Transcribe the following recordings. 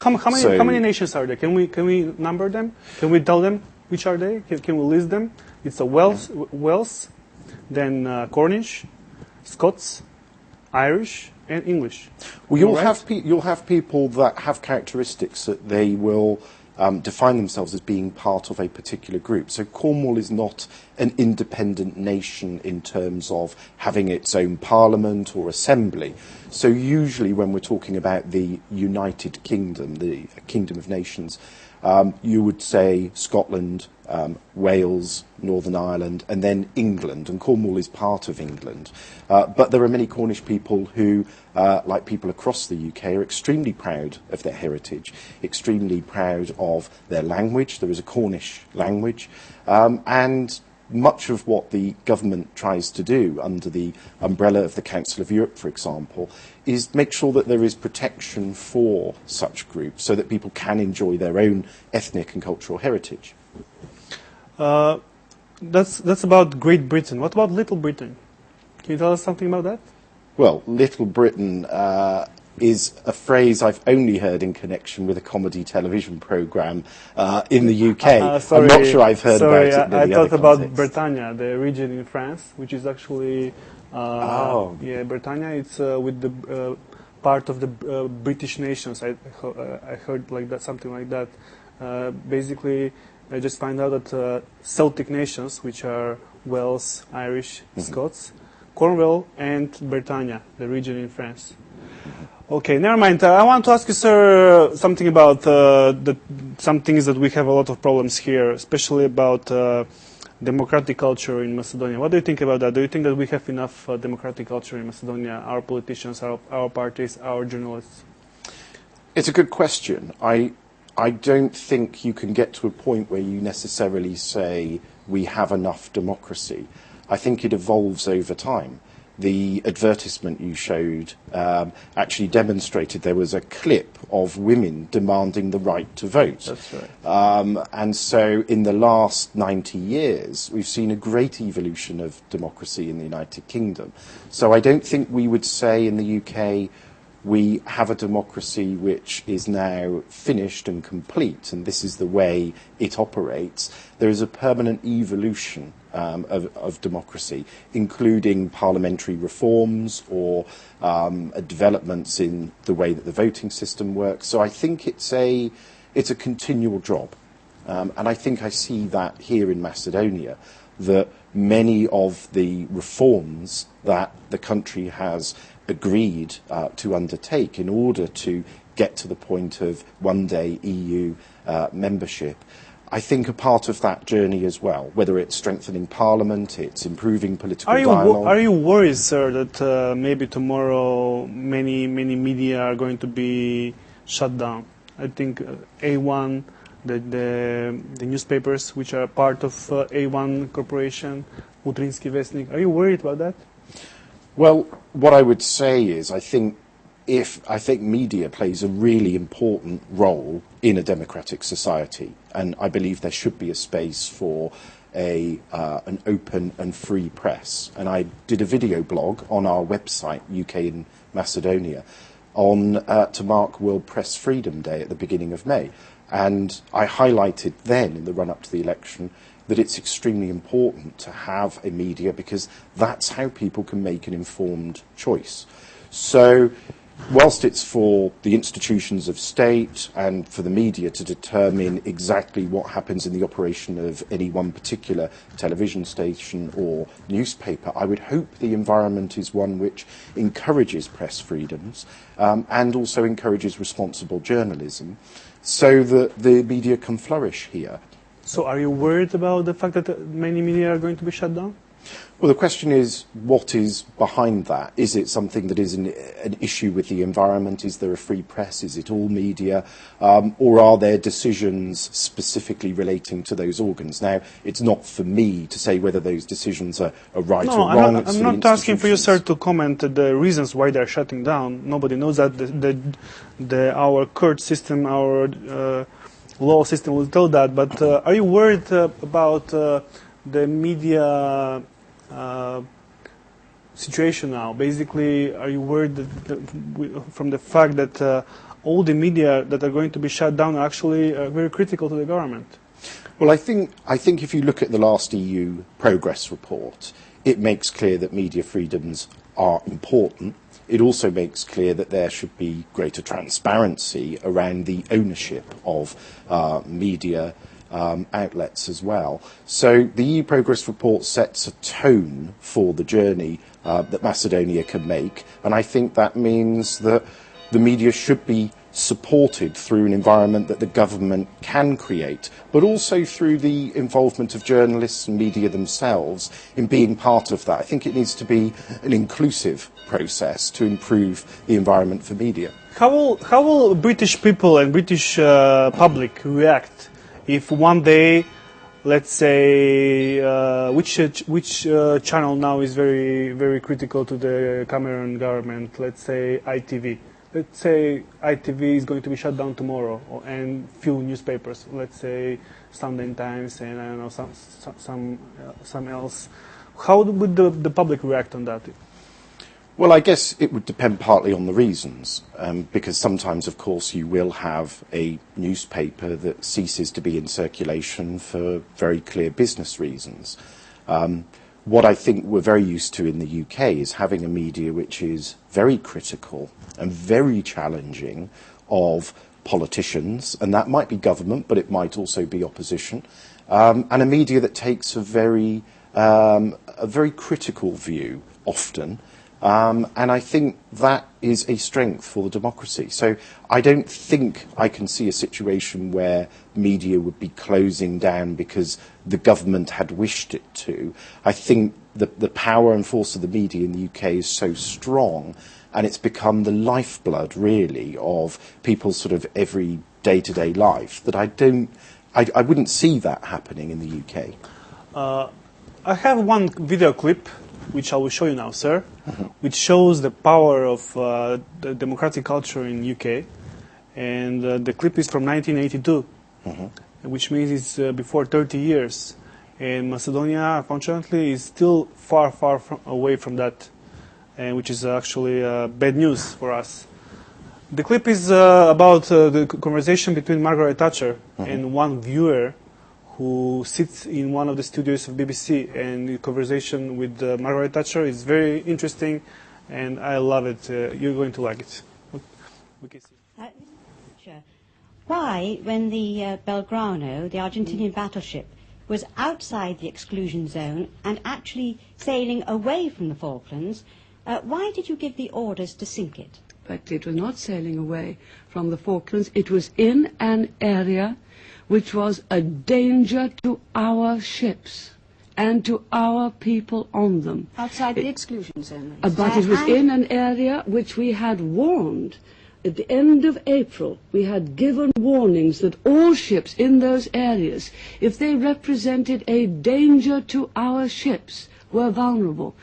How many nations are there? Can we number them? Can we tell them which are they? Can we list them? It's a Wales, then Cornish, Scots, Irish, and English. Well, you'll have people that have characteristics that they will define themselves as being part of a particular group. So Cornwall is not an independent nation in terms of having its own parliament or assembly. So usually when we're talking about the United Kingdom, the Kingdom of Nations, you would say Scotland, Wales, Northern Ireland, and then England, and Cornwall is part of England. But there are many Cornish people who, like people across the UK, are extremely proud of their heritage, extremely proud of their language. There is a Cornish language, and much of what the government tries to do under the umbrella of the Council of Europe, for example, is make sure that there is protection for such groups so that people can enjoy their own ethnic and cultural heritage. That's about Great Britain. What about Little Britain? Can you tell us something about that? Well, Little Britain is a phrase I've only heard in connection with a comedy television programme in the UK. I'm not sure I've heard about it in any other I thought about context. Bretagne, the region in France, which is actually Bretagne. It's with the part of the British nations. I heard like that, something like that. Basically, I just find out that Celtic nations, which are Wales, Irish, Scots, Cornwall, and Bretagne, the region in France. Okay, never mind. I want to ask you, sir, something about some things that we have a lot of problems here, especially about democratic culture in Macedonia. What do you think about that? Do you think that we have enough democratic culture in Macedonia, our politicians, our parties, our journalists? It's a good question. I don't think you can get to a point where you necessarily say we have enough democracy. I think it evolves over time. The advertisement you showed actually demonstrated there was a clip of women demanding the right to vote. That's right. And so in the last 90 years, we've seen a great evolution of democracy in the United Kingdom. So I don't think we would say in the UK we have a democracy which is now finished and complete, and this is the way it operates. There is a permanent evolution of democracy, including parliamentary reforms or developments in the way that the voting system works. So I think it's a continual job. And I think I see that here in Macedonia, that many of the reforms that the country has agreed to undertake in order to get to the point of one day EU membership, I think a part of that journey as well, whether it's strengthening parliament, it's improving political dialogue. Are you worried, sir, that maybe tomorrow many media are going to be shut down? I think A1, the newspapers which are part of A1 Corporation, Utrinski Vesnik, are you worried about that? Well, what I would say is I think media plays a really important role in a democratic society, and I believe there should be a space for an open and free press. And I did a video blog on our website, UK in Macedonia, to mark World Press Freedom Day at the beginning of May. And I highlighted then, in the run-up to the election, that it's extremely important to have a media because that's how people can make an informed choice. So whilst it's for the institutions of state and for the media to determine exactly what happens in the operation of any one particular television station or newspaper, I would hope the environment is one which encourages press freedoms and also encourages responsible journalism so that the media can flourish here. So are you worried about the fact that many media are going to be shut down? Well, the question is, what is behind that? Is it something that is an issue with the environment? Is there a free press? Is it all media? Or are there decisions specifically relating to those organs? Now, it's not for me to say whether those decisions are right or wrong. I'm not asking for you, sir, to comment the reasons why they're shutting down. Nobody knows that. Our court system, our law system will tell that. But are you worried about the media situation now? Basically, are you worried from the fact that all the media that are going to be shut down are actually very critical to the government. Well, I think if you look at the last EU progress report, it makes clear that media freedoms are important. It also makes clear that there should be greater transparency around the ownership of media outlets as well. So the EU progress report sets a tone for the journey that Macedonia can make, and I think that means that the media should be supported through an environment that the government can create, but also through the involvement of journalists and media themselves in being part of that. I think it needs to be an inclusive process to improve the environment for media. How will British people and British public react if one day, let's say, which channel now is very critical to the Cameron government, let's say ITV. Let's say ITV is going to be shut down tomorrow, and few newspapers, let's say Sunday Times and I don't know some else. How would the public react on that? Well, I guess it would depend partly on the reasons, because sometimes, of course, you will have a newspaper that ceases to be in circulation for very clear business reasons. What I think we're very used to in the UK is having a media which is very critical and very challenging of politicians, and that might be government, but it might also be opposition, and a media that takes a very critical view often. And I think that is a strength for the democracy. So I don't think I can see a situation where media would be closing down because the government had wished it to. I think the power and force of the media in the UK is so strong, and it's become the lifeblood, really, of people's sort of every day-to-day life, that I wouldn't see that happening in the UK. I have one video clip which I will show you now, sir, which shows the power of the democratic culture in UK. And the clip is from 1982, which means it's before 30 years. And Macedonia, unfortunately, is still far away from that, which is actually bad news for us. The clip is about the conversation between Margaret Thatcher and one viewer who sits in one of the studios of BBC, and the conversation with Margaret Thatcher is very interesting, and I love it. You're going to like it. We can see. Why, when the Belgrano, the Argentinian battleship, was outside the exclusion zone and actually sailing away from the Falklands, why did you give the orders to sink it? But it was not sailing away from the Falklands. It was in an area which was a danger to our ships and to our people on them. Outside the exclusion zone? But it was in an area which we had warned. At the end of April, we had given warnings that all ships in those areas, if they represented a danger to our ships, were vulnerable.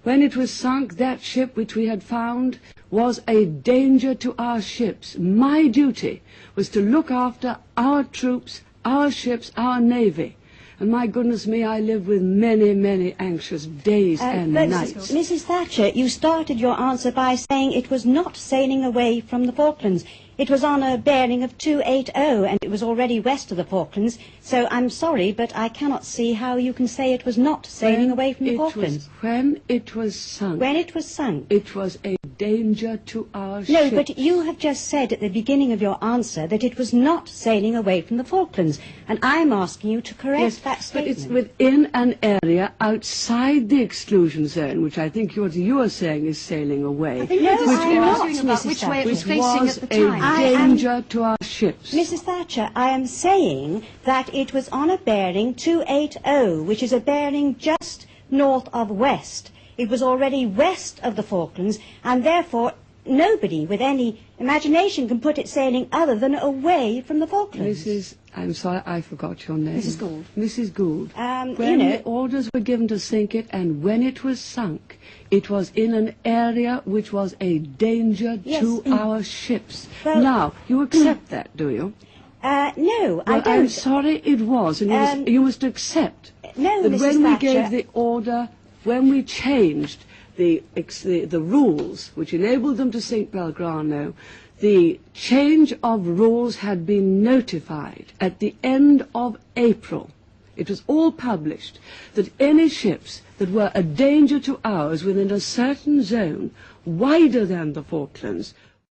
When it was sunk, that ship which we had found was a danger to our ships. My duty was to look after our troops, our ships, our navy. And my goodness me, I lived with many anxious days and nights. Mrs. Thatcher, you started your answer by saying it was not sailing away from the Falklands. It was on a bearing of 280, and it was already west of the Falklands. So I'm sorry, but I cannot see how you can say it was not sailing away from the Falklands. When it was sunk. When it was sunk. It was a danger to our ships. No, but you have just said at the beginning of your answer that it was not sailing away from the Falklands, and I'm asking you to correct that statement. But it's within an area outside the exclusion zone, which I think what you are saying is sailing away. I think which way it was facing at the time. A danger to our ships. Mrs. Thatcher, I am saying that it was on a bearing 280, which is a bearing just north of west. It was already west of the Falklands, and therefore nobody with any imagination can put it sailing other than away from the Falklands. I'm sorry, I forgot your name. Mrs. Gould. Mrs. Gould. When the orders were given to sink it, and when it was sunk, it was in an area which was a danger to our ships. Well, now, you accept that, do you? No, I don't. I'm sorry, it was, and you must accept that Mrs. when we Thatcher, gave the order, when we changed the rules which enabled them to sink Belgrano the change of rules had been notified at the end of April. It was all published that any ships that were a danger to ours within a certain zone wider than the Falklands